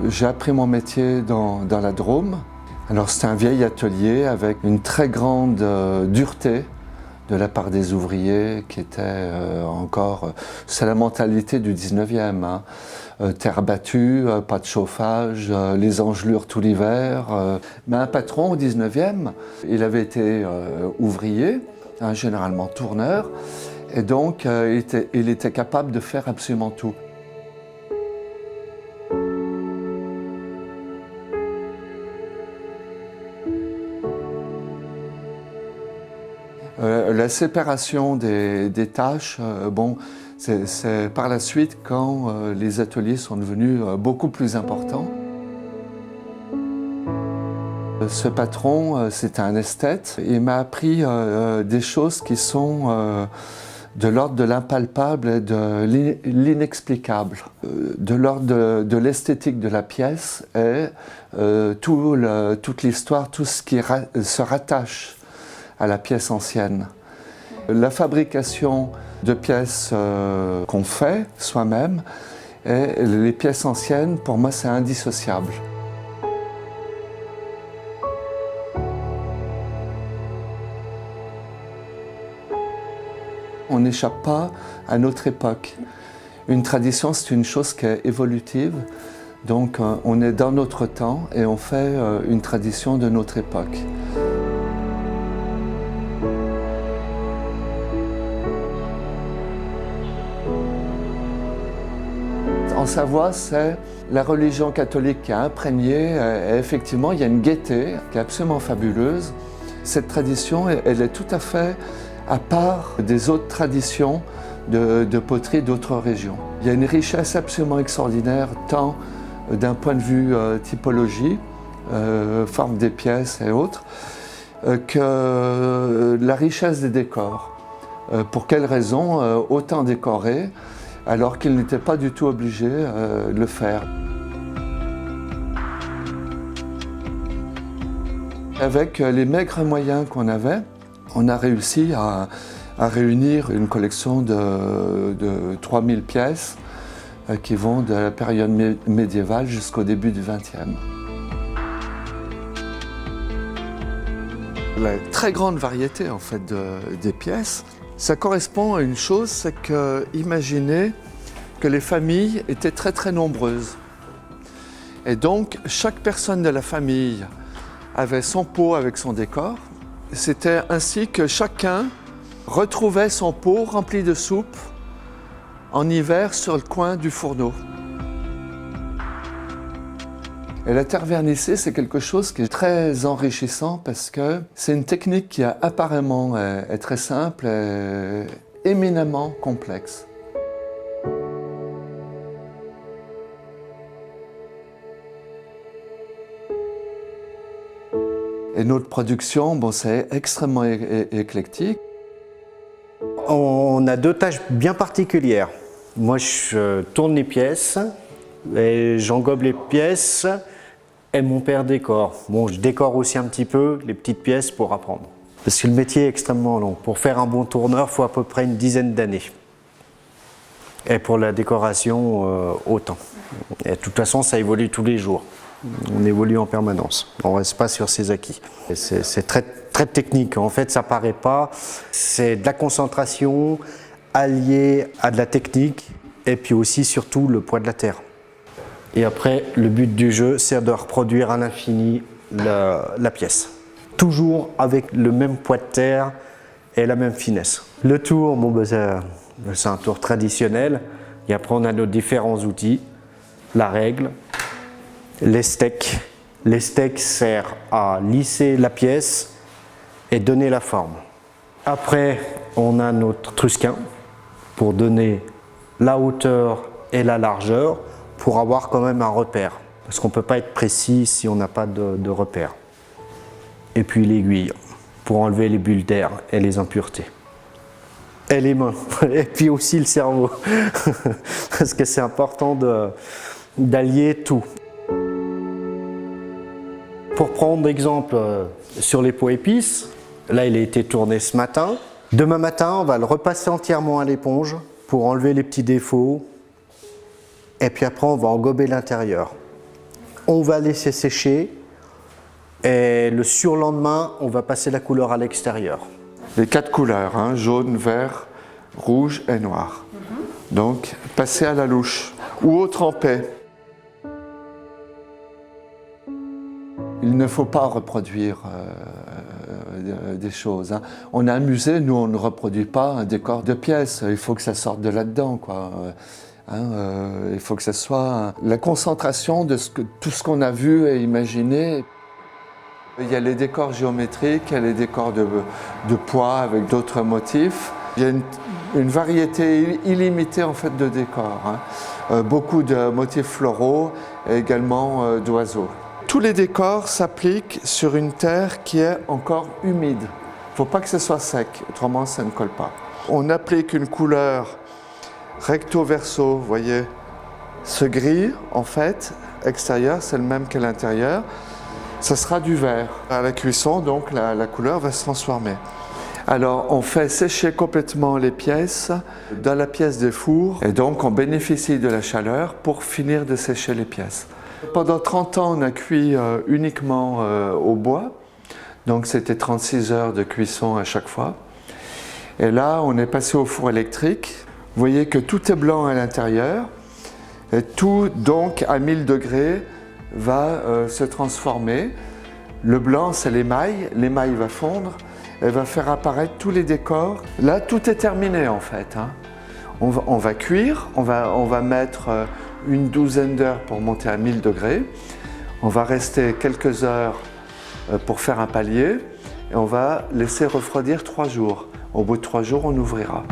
J'ai appris mon métier dans la Drôme. Alors c'était un vieil atelier avec une très grande dureté de la part des ouvriers qui étaient encore... c'est la mentalité du 19e. Hein. Terre battue, pas de chauffage, les engelures tout l'hiver. Mais un patron au 19e, il avait été ouvrier, hein, généralement tourneur, et donc il était capable de faire absolument tout. La séparation des tâches, bon, c'est par la suite quand les ateliers sont devenus beaucoup plus importants. Ce patron, c'était un esthète. Il m'a appris des choses qui sont de l'ordre de l'impalpable et de l'inexplicable, de l'ordre de l'esthétique de la pièce et toute l'histoire, tout ce qui se rattache à la pièce ancienne. La fabrication de pièces qu'on fait soi-même et les pièces anciennes, pour moi, c'est indissociable. On n'échappe pas à notre époque. Une tradition, c'est une chose qui est évolutive. Donc, on est dans notre temps et on fait une tradition de notre époque. En Savoie, c'est la religion catholique qui a imprégné, et effectivement, il y a une gaieté qui est absolument fabuleuse. Cette tradition, elle est tout à fait à part des autres traditions de poterie d'autres régions. Il y a une richesse absolument extraordinaire, tant d'un point de vue typologie, forme des pièces et autres, que la richesse des décors. Pour quelles raisons autant décorés alors qu'ils n'étaient pas du tout obligés de le faire. Avec les maigres moyens qu'on avait, on a réussi à réunir une collection de 3000 pièces qui vont de la période médiévale jusqu'au début du XXe. La très grande variété en fait des pièces, ça correspond à une chose, c'est que imaginez que les familles étaient très très nombreuses. Et donc chaque personne de la famille avait son pot avec son décor. C'était ainsi que chacun retrouvait son pot rempli de soupe en hiver sur le coin du fourneau. Et la terre vernissée, c'est quelque chose qui est très enrichissant parce que c'est une technique qui apparemment est très simple et éminemment complexe. Et notre production, bon, c'est extrêmement éclectique. On a deux tâches bien particulières. Moi, je tourne les pièces et j'engobe les pièces. Et mon père décore. Bon, je décore aussi un petit peu les petites pièces pour apprendre. Parce que le métier est extrêmement long. Pour faire un bon tourneur, il faut à peu près une dizaine d'années. Et pour la décoration, autant. Et de toute façon, ça évolue tous les jours. On évolue en permanence. On ne reste pas sur ses acquis. C'est très, très technique. En fait, ça ne paraît pas. C'est de la concentration alliée à de la technique et puis aussi, surtout, le poids de la terre. Et après, le but du jeu, c'est de reproduire à l'infini la pièce. Toujours avec le même poids de terre et la même finesse. Le tour, bon, c'est un tour traditionnel. Et après, on a nos différents outils. La règle, les steaks. Les steaks servent à lisser la pièce et donner la forme. Après, on a notre trusquin pour donner la hauteur et la largeur, pour avoir quand même un repère. Parce qu'on ne peut pas être précis si on n'a pas de repère. Et puis l'aiguille, pour enlever les bulles d'air et les impuretés. Et les mains, et puis aussi le cerveau. Parce que c'est important d'allier tout. Pour prendre exemple sur les pots épices, là il a été tourné ce matin. Demain matin, on va le repasser entièrement à l'éponge pour enlever les petits défauts. Et puis après, on va engober l'intérieur. On va laisser sécher et le surlendemain, on va passer la couleur à l'extérieur. Les 4 couleurs, hein, jaune, vert, rouge et noir. Donc, passer à la louche ou au trempé. Il ne faut pas reproduire des choses, hein. On a un musée, nous on ne reproduit pas un décor de pièces, il faut que ça sorte de là-dedans, quoi. Il faut que ça soit la concentration de tout ce qu'on a vu et imaginé. Il y a les décors géométriques, il y a les décors de poids avec d'autres motifs. Il y a une variété illimitée en fait de décors, hein. Beaucoup de motifs floraux et également d'oiseaux. Tous les décors s'appliquent sur une terre qui est encore humide. Il ne faut pas que ce soit sec, autrement ça ne colle pas. On applique une couleur recto-verso, vous voyez. Ce gris, en fait, extérieur, c'est le même qu'à l'intérieur. Ça sera du vert. À la cuisson, donc, la couleur va se transformer. Alors, on fait sécher complètement les pièces dans la pièce des fours et donc on bénéficie de la chaleur pour finir de sécher les pièces. Pendant 30 ans, on a cuit uniquement au bois, donc c'était 36 heures de cuisson à chaque fois. Et là, on est passé au four électrique. Vous voyez que tout est blanc à l'intérieur et tout, donc, à 1000 degrés, va se transformer. Le blanc, c'est l'émail va fondre et va faire apparaître tous les décors. Là, tout est terminé en fait, hein. On va cuire, on va mettre une douzaine d'heures pour monter à 1000 degrés. On va rester quelques heures pour faire un palier et on va laisser refroidir 3 jours. Au bout de 3 jours, on ouvrira.